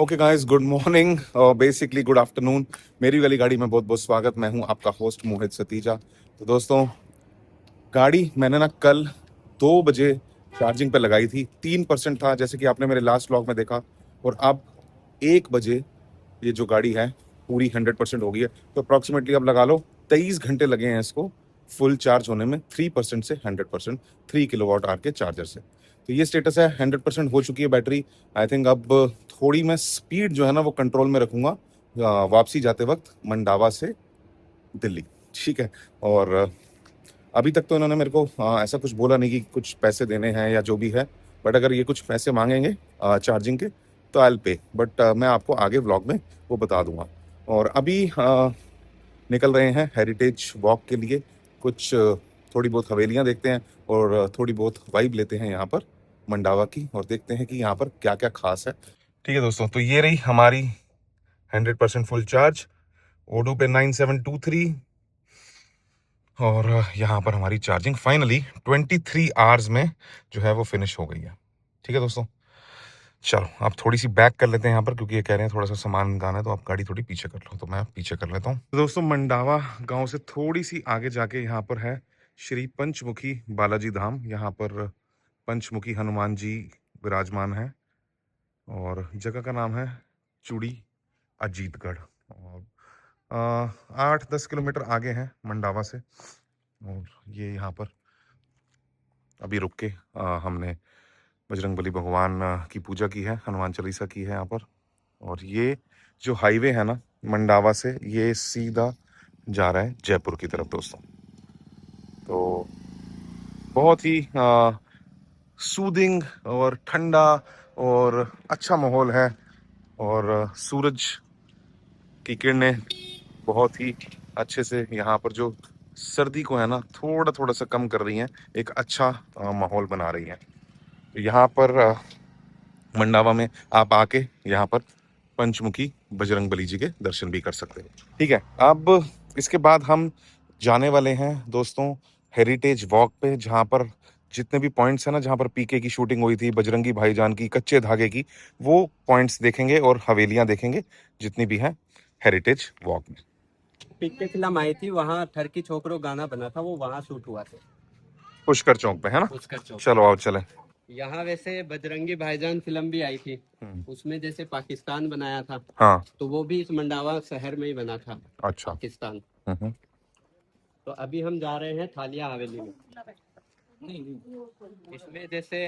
Okay guys, good morning और basically good afternoon. मेरी वाली गाड़ी में बहुत बहुत स्वागत। मैं हूं आपका होस्ट मोहित सतीजा। तो दोस्तों, गाड़ी मैंने ना कल 2 बजे चार्जिंग पे लगाई थी। 3% था जैसे कि आपने मेरे लास्ट व्लॉग में देखा। और अब 1 बजे ये जो गाड़ी है पूरी 100% हो गई है। तो अप्रॉक्सीमेटली अब लगा लो 23 घंटे लगे हैं इसको फुल चार्ज होने में, 3% से 100%, 3 किलोवाट आवर के चार्जर से। तो ये स्टेटस है, 100% हो चुकी है बैटरी। आई थिंक अब थोड़ी मैं स्पीड जो है ना वो कंट्रोल में रखूंगा वापसी जाते वक्त मंडावा से दिल्ली। ठीक है। और अभी तक तो इन्होंने मेरे को ऐसा कुछ बोला नहीं कि कुछ पैसे देने हैं या जो भी है। बट अगर ये कुछ पैसे मांगेंगे चार्जिंग के तो आई विल पे। बट मैं आपको आगे व्लॉग में वो बता दूंगा। और अभी निकल रहे हैं हेरिटेज वॉक के लिए। कुछ थोड़ी बहुत हवेलियां देखते हैं और थोड़ी बहुत वाइब लेते हैं यहाँ पर मंडावा की, और देखते हैं कि यहाँ पर क्या क्या खास है। ठीक है दोस्तों, तो ये रही हमारी 100% फुल चार्ज ओडो पे 9723। और यहाँ पर हमारी चार्जिंग फाइनली 23 आवर्स में जो है वो फिनिश हो गई है। ठीक है दोस्तों, चलो आप थोड़ी सी बैक कर लेते हैं यहाँ पर, क्योंकि ये कह रहे हैं थोड़ा सा सामान गाना है, तो आप गाड़ी थोड़ी पीछे कर लो। तो मैं पीछे कर लेता हूँ। तो दोस्तों, मंडावा गांव से थोड़ी सी आगे जाके यहाँ पर है श्री पंचमुखी बालाजी धाम। यहाँ पर पंचमुखी हनुमान जी विराजमान है और जगह का नाम है चूड़ी अजीतगढ़। और 8-10 किलोमीटर आगे है मंडावा से। और ये यहाँ पर अभी रुक के हमने बजरंगबली भगवान की पूजा की है, हनुमान चालीसा की है यहाँ पर। और ये जो हाईवे है ना मंडावा से, ये सीधा जा रहा है जयपुर की तरफ दोस्तों। तो बहुत ही सूदिंग और ठंडा और अच्छा माहौल है। और सूरज की किरणें बहुत ही अच्छे से यहाँ पर जो सर्दी को है ना थोड़ा थोड़ा सा कम कर रही हैं, एक अच्छा माहौल बना रही हैं। तो यहाँ पर मंडावा में आप आके यहाँ पर पंचमुखी बजरंगबली जी के दर्शन भी कर सकते हैं। ठीक है, अब इसके बाद हम जाने वाले हैं दोस्तों हेरिटेज वॉक पे, जहाँ पर जितने भी पॉइंट्स हैं ना, जहाँ पर पीके की शूटिंग हुई थी, बजरंगी भाईजान की, कच्चे धागे की, वो पॉइंट्स देखेंगे और हवेलियां देखेंगे जितनी भी हैं हेरिटेज वॉक में। पीके फिल्म आई थी, वहाँ ठरकी छोकरो गाना बना था, वो वहाँ शूट हुआ था, पुष्कर चौक पे, है ना? पुष्कर चौक। चलो आओ चले। यहाँ वैसे बजरंगी भाईजान फिल्म भी आई थी, उसमें जैसे पाकिस्तान बनाया था, हाँ तो वो भी इस मंडावा शहर में ही बना था। अच्छा। पाकिस्तान। हम्म। तो अभी हम जा रहे हैं थालिया हवेली में। इसमें जैसे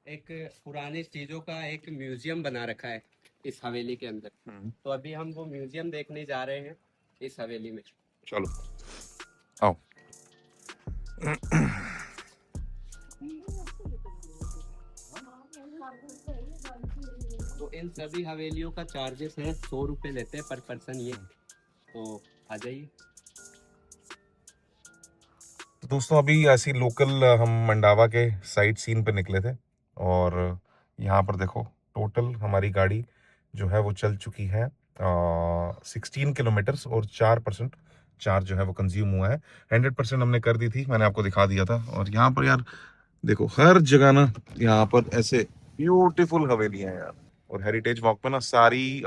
एक पुरानी चीजों का एक म्यूजियम बना रखा है इस हवेली के अंदर। तो अभी हम वो म्यूजियम देखने जा रहे हैं इस हवेली में। चलो आओ। तो इन सभी हवेलियों का चार्जेस है 100 रुपये लेते हैं पर पर्सन ये। तो आ जाइए। तो दोस्तों, अभी ऐसी लोकल हम मंडावा के साइट सीन पे निकले थे। और यहाँ पर देखो टोटल हमारी गाड़ी जो है वो चल चुकी है 16 किलोमीटर्स और 4% चार्ज जो है वो कंज्यूम हुआ है। 100% हमने कर दी थी, मैंने आपको दिखा दिया था। और यहाँ पर यार देखो हर जगह ना यहाँ पर ऐसे ब्यूटीफुल हवेलियां हैं यार। और हेरिटेज वॉक पे ना सारी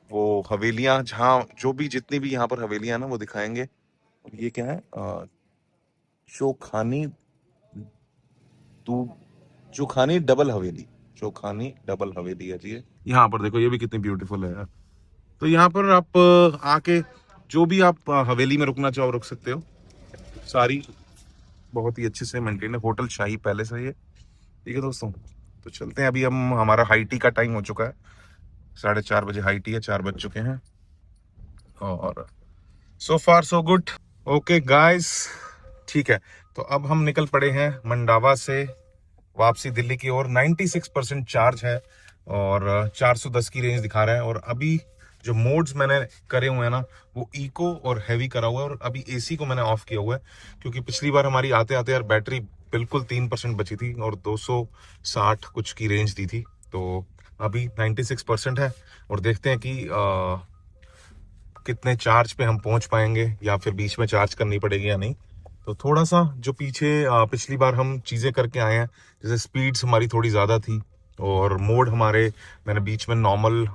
वो हवेलियां, जहाँ जो भी जितनी भी यहाँ पर हवेलियां ना वो दिखाएंगे। और ये क्या है, चोखानी तू चोखानी डबल हवेली, चोखानी डबल हवेली है जी ये। यहाँ पर देखो ये भी कितनी ब्यूटीफुल है यार। तो यहाँ पर आप आके जो भी आप हवेली में रुकना चाहो रुक सकते हो। सारी बहुत ही अच्छे से मेंटेन है, होटल शाही पैलेस है ये। ठीक है दोस्तों, तो चलते हैं। अभी हम हमारा हाई टी का टाइम हो चुका है, 4:30 बजे हाई टी है, 4 बज चुके हैं। और सो फार सो गुड। ओके गाइस, ठीक है। तो अब हम निकल पड़े हैं मंडावा से वापसी दिल्ली की ओर। 96% चार्ज है और 410 की रेंज दिखा रहा है। और अभी जो मोड्स मैंने करे हुए हैं ना वो इको और हैवी करा हुआ है। और अभी एसी को मैंने ऑफ किया हुआ है, क्योंकि पिछली बार हमारी आते आते यार बैटरी बिल्कुल 3% बची थी और 260 कुछ की रेंज दी थी। तो अभी 96% है और देखते हैं कि कितने चार्ज पे हम पहुंच पाएंगे या फिर बीच में चार्ज करनी पड़ेगी या नहीं। तो थोड़ा सा जो पीछे पिछली बार हम चीज़ें करके आए हैं, जैसे स्पीड्स हमारी थोड़ी ज़्यादा थी और मोड हमारे मैंने बीच में नॉर्मल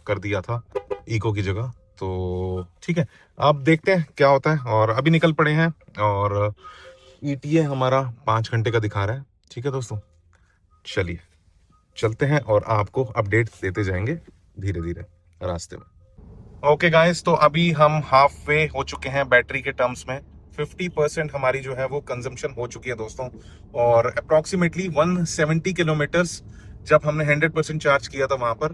कर दिया था इको की जगह। तो ठीक है, अब देखते हैं क्या होता है। और अभी निकल पड़े हैं और ईटीए हमारा 5 घंटे का दिखा रहा है। ठीक है दोस्तों, चलिए चलते हैं और आपको अपडेट देते जाएंगे धीरे धीरे रास्ते में। ओके गाइस, तो अभी हम हाफ वे हो चुके हैं बैटरी के टर्म्स में। 50% हमारी जो है वो कंजम्पशन हो चुकी है दोस्तों। और अप्रॉक्सीमेटली 170 किलोमीटर्स जब हमने 100% चार्ज किया था वहां पर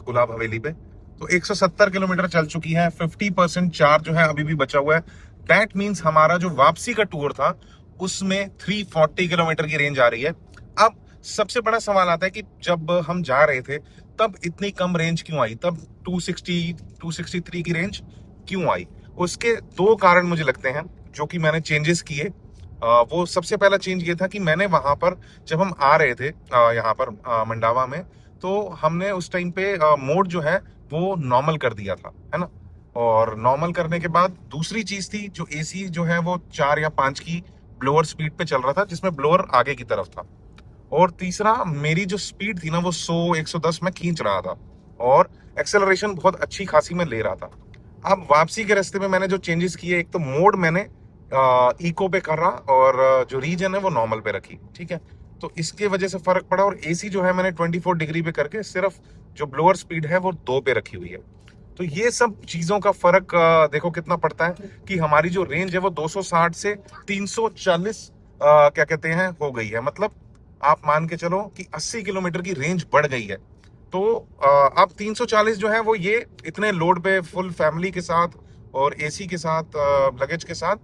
गुलाब हवेली पे, तो 170 किलोमीटर चल चुकी है। 50% चार्ज जो है अभी भी बचा हुआ है। दैट मीन्स हमारा जो वापसी का टूर था उसमें 340 किलोमीटर की रेंज आ रही है। अब सबसे बड़ा सवाल आता है कि जब हम जा रहे थे तब इतनी कम रेंज क्यों आई, तब 260 263 की रेंज क्यों आई? उसके दो कारण मुझे लगते हैं जो कि मैंने चेंजेस किए। वो सबसे पहला चेंज ये था कि मैंने वहां पर जब हम आ रहे थे यहाँ पर मंडावा में, तो हमने उस टाइम पे मोड जो है वो नॉर्मल कर दिया था, है ना। और नॉर्मल करने के बाद दूसरी चीज थी, जो एसी जो है वो 4 या 5 की ब्लोअर स्पीड पे चल रहा था, जिसमें ब्लोअर आगे की तरफ था। और तीसरा, मेरी जो स्पीड थी ना वो 100-110 में खींच रहा था और एक्सेलरेशन बहुत अच्छी खासी में ले रहा था। अब वापसी के रास्ते में मैंने जो चेंजेस किए, एक तो मोड मैंने इको पे कर रहा और जो रीजन है वो नॉर्मल पे रखी। ठीक है, तो इसके वजह से फर्क पड़ा। और एसी जो है मैंने 24 डिग्री पे करके सिर्फ जो ब्लोअर स्पीड है वो 2 पे रखी हुई है। तो ये सब चीजों का फर्क देखो कितना पड़ता है कि हमारी जो रेंज है वो 260 से 340 क्या कहते हैं हो गई है। मतलब आप मान के चलो कि 80 किलोमीटर की रेंज बढ़ गई है। तो अब 340 जो है वो ये इतने लोड पे फुल फैमिली के साथ और एसी के साथ लगेज के साथ,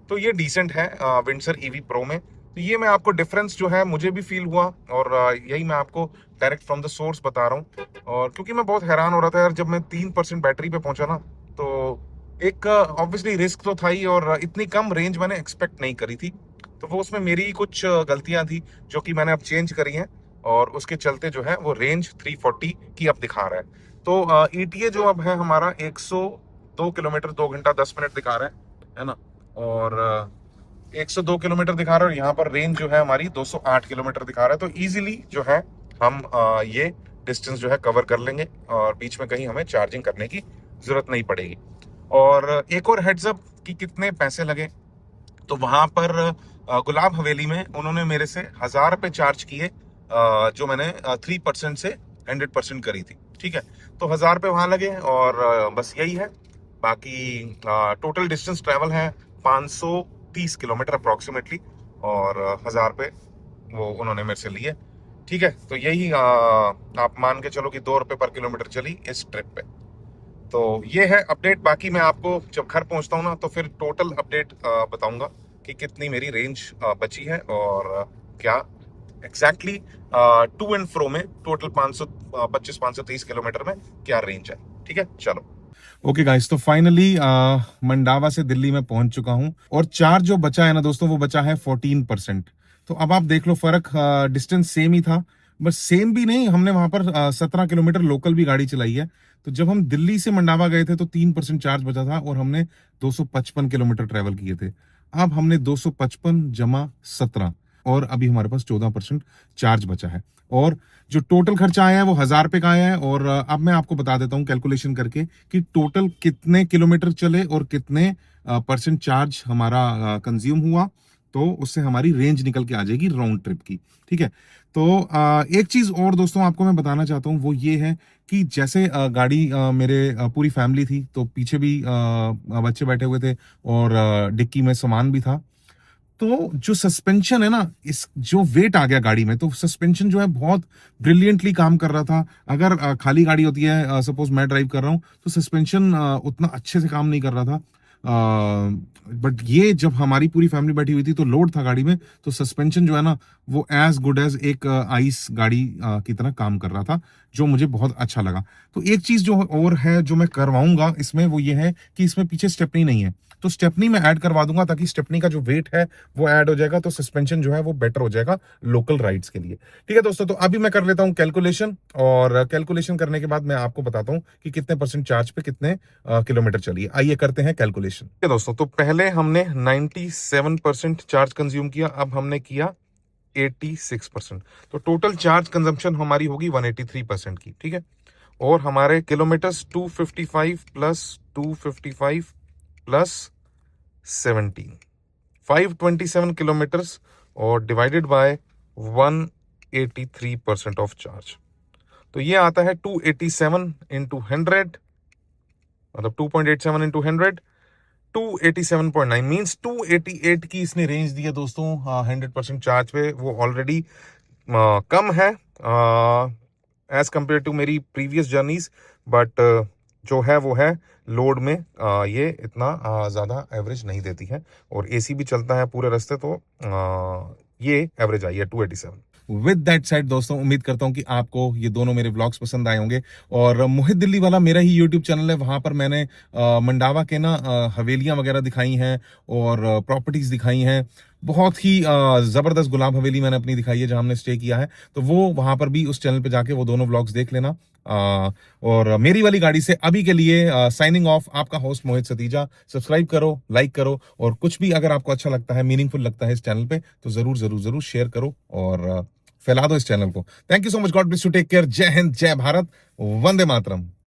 तो ये डिसेंट है विंडसर ईवी प्रो में। तो ये मैं आपको डिफरेंस जो है मुझे भी फील हुआ और यही मैं आपको डायरेक्ट फ्रॉम द सोर्स बता रहा हूँ। और क्योंकि मैं बहुत हैरान हो रहा था यार, जब मैं 3% बैटरी पे पहुंचा ना, तो एक ऑब्वियसली रिस्क तो था ही और इतनी कम रेंज मैंने एक्सपेक्ट नहीं करी थी। तो वो उसमें मेरी कुछ गलतियां थी जो कि मैंने अब चेंज करी हैं और उसके चलते जो है वो रेंज 340 की अब दिखा रहा है। तो ईटीए जो अब है हमारा 102 किलोमीटर 2 घंटा 10 मिनट दिखा रहा है ना। और 102 किलोमीटर दिखा रहा है और यहाँ पर रेंज जो है हमारी 208 किलोमीटर दिखा रहा है। तो इजीली जो है हम ये डिस्टेंस जो है कवर कर लेंगे और बीच में कहीं हमें चार्जिंग करने की जरूरत नहीं पड़ेगी। और एक और हेड्स अप कि कितने पैसे लगे, तो वहां पर गुलाब हवेली में उन्होंने मेरे से 1000 रुपये चार्ज किए, जो मैंने 3% से 100% करी थी। ठीक है, तो 1000 रुपये वहां लगे और बस यही है। बाकी टोटल डिस्टेंस ट्रेवल है 530 किलोमीटर अप्रोक्सीमेटली और 1000 रुपये वो उन्होंने मेरे से लिए। ठीक है, तो यही आप मान के चलो कि 2 रुपये पर किलोमीटर चली इस ट्रिप पे। तो ये है अपडेट। बाकी मैं आपको जब घर पहुंचता हूँ ना तो फिर टोटल अपडेट बताऊंगा कि कितनी मेरी रेंज बची है और क्या एग्जैक्टली टू एंड फ्रो में टोटल 525-530 किलोमीटर में क्या रेंज है। ठीक है, चलो। ओके गाइस, तो फाइनली मंडावा से दिल्ली में पहुंच चुका हूं और चार्ज जो बचा है ना दोस्तों वो बचा है 14%। तो अब आप देख लो फर्क, डिस्टेंस सेम ही था, बस सेम भी नहीं, हमने वहां पर 17 किलोमीटर लोकल भी गाड़ी चलाई है। तो जब हम दिल्ली से मंडावा गए थे तो 3% चार्ज बचा था और हमने 255 किलोमीटर ट्रेवल किए थे। अब हमने 255 जमा 17 और अभी हमारे पास 14% चार्ज बचा है। और जो टोटल खर्चा आया है वो 1000 रुपये का आया है। और अब मैं आपको बता देता हूँ कैलकुलेशन करके कि टोटल कितने किलोमीटर चले और कितने परसेंट चार्ज हमारा कंज्यूम हुआ, तो उससे हमारी रेंज निकल के आ जाएगी राउंड ट्रिप की। ठीक है, तो एक चीज और दोस्तों आपको मैं बताना चाहता हूँ, वो ये है कि जैसे गाड़ी मेरे पूरी फैमिली थी, तो पीछे भी बच्चे बैठे हुए थे और डिक्की में सामान भी था। तो जो सस्पेंशन है ना, इस जो वेट आ गया गाड़ी में, तो सस्पेंशन जो है बहुत ब्रिलियंटली काम कर रहा था। अगर खाली गाड़ी होती है, सपोज मैं ड्राइव कर रहा हूँ, तो सस्पेंशन उतना अच्छे से काम नहीं कर रहा था। बट ये जब हमारी पूरी फैमिली बैठी हुई थी तो लोड था गाड़ी में, तो सस्पेंशन जो है ना वो एज गुड एज एक आइस गाड़ी की तरह काम कर रहा था, जो मुझे बहुत अच्छा लगा। तो एक चीज जो और है जो मैं करवाऊंगा इसमें, वो ये है कि इसमें पीछे स्टेपनी नहीं है, तो स्टेपनी में ऐड करवा दूंगा ताकि स्टेपनी का जो वेट है वो ऐड हो जाएगा, तो सस्पेंशन जो है वो बेटर हो जाएगा लोकल राइड्स के लिए। ठीक है दोस्तों, तो अभी मैं कर लेता हूं कैलकुलेशन और कैलकुलेशन करने के बाद मैं आपको बताता हूं कि कितने परसेंट चार्ज पे कितने किलोमीटर चलिए। आइए करते हैं कैलकुलेशन। ठीक है दोस्तों, तो पहले हमने 97% चार्ज कंज्यूम किया, अब हमने किया 186%। तो टोटल चार्ज कंजम्पशन हमारी होगी 183% की, ठीक है। और हमारे किलोमीटर्स 255 प्लस 255 प्लस 17, 527 किलोमीटर्स, और डिवाइडेड बाय 183% ऑफ चार्ज, तो ये आता है 287 इंटू 100, मतलब 2.87 इंटू 100, 287.9 मीन्स 288 की इसने रेंज दी है दोस्तों। 100% चार्ज पे वो ऑलरेडी कम है एज कंपेयर टू मेरी प्रीवियस जर्नीज, बट जो है वो है, लोड में ये इतना ज़्यादा एवरेज नहीं देती है, और एसी भी चलता है पूरे रास्ते, तो ये एवरेज आई है 287। विद दैट साइड दोस्तों, उम्मीद करता हूं कि आपको ये दोनों मेरे व्लॉग्स पसंद आए होंगे। और मोहित दिल्ली वाला मेरा ही यूट्यूब चैनल है, वहां पर मैंने मंडावा के ना हवेलियां वगैरह दिखाई हैं और प्रॉपर्टीज दिखाई हैं। बहुत ही जबरदस्त गुलाब हवेली मैंने अपनी दिखाई है जहां हमने स्टे किया है, तो वो वहां पर भी उस चैनल पे जाके वो दोनों व्लॉग्स देख लेना। और मेरी वाली गाड़ी से अभी के लिए साइनिंग ऑफ, आपका होस्ट मोहित सतीजा। सब्सक्राइब करो, लाइक करो, और कुछ भी अगर आपको अच्छा लगता है, मीनिंगफुल लगता है इस चैनल पे, तो जरूर जरूर जरूर शेयर करो और फैला दो इस चैनल को। Thank you so much, God bless you, take care, Jai Hind, जय भारत, वंदे मातरम।